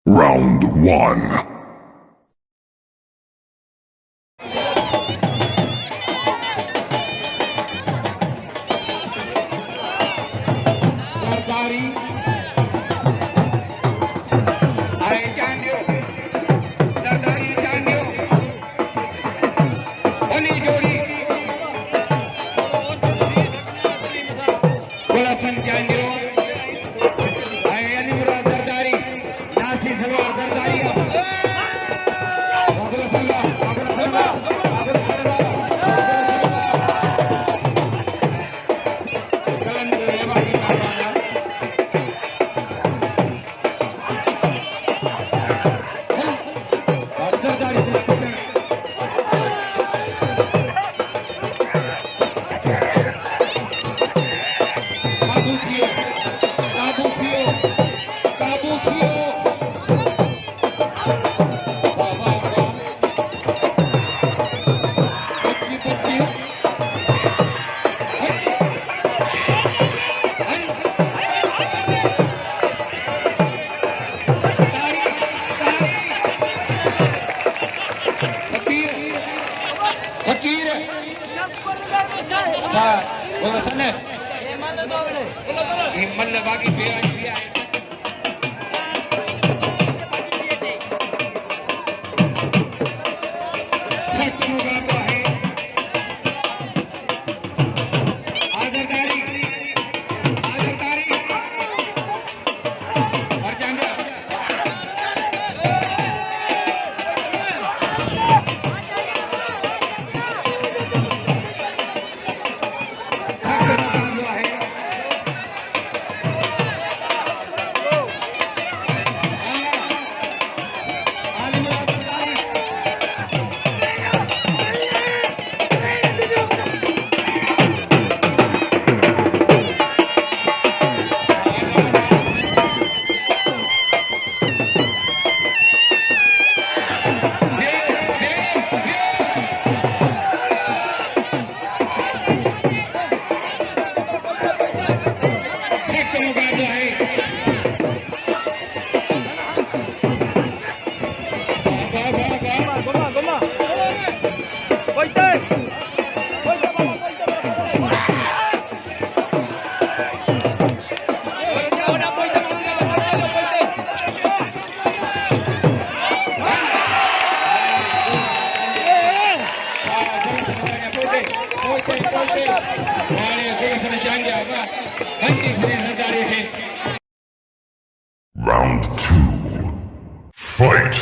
Round 1. Zardari, I can you. Zardari can you. Only Jodi. Kolasan can you. I am Zardari. Nasi Phelwan Zardari. बोला सने हिम्मत लगा के फेरा किया है छठ मुगाता है आज़रदारी और जांगा Round 2. Fight!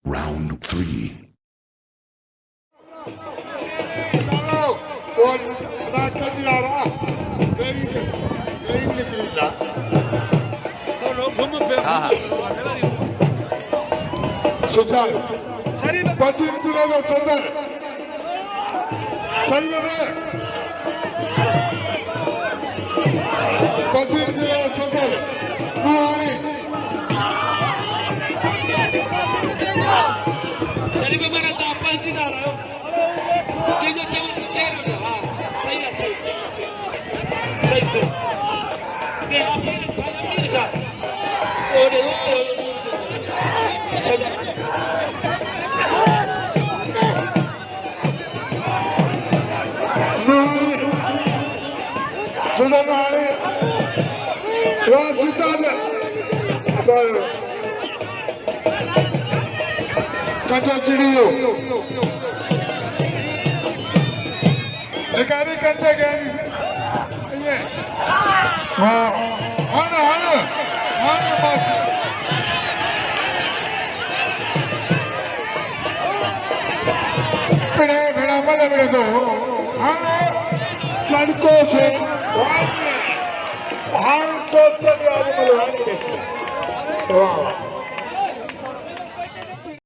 Round 3. नाणे वासिताद पर कटो चिड़ियो निकारी कंटे गई ये हाँ हाँ हाँ हाँ पिड़े पिड़ा मले पिड़े तो हाँ लड़को से हाँ को तो यार मलवानी देखो वाह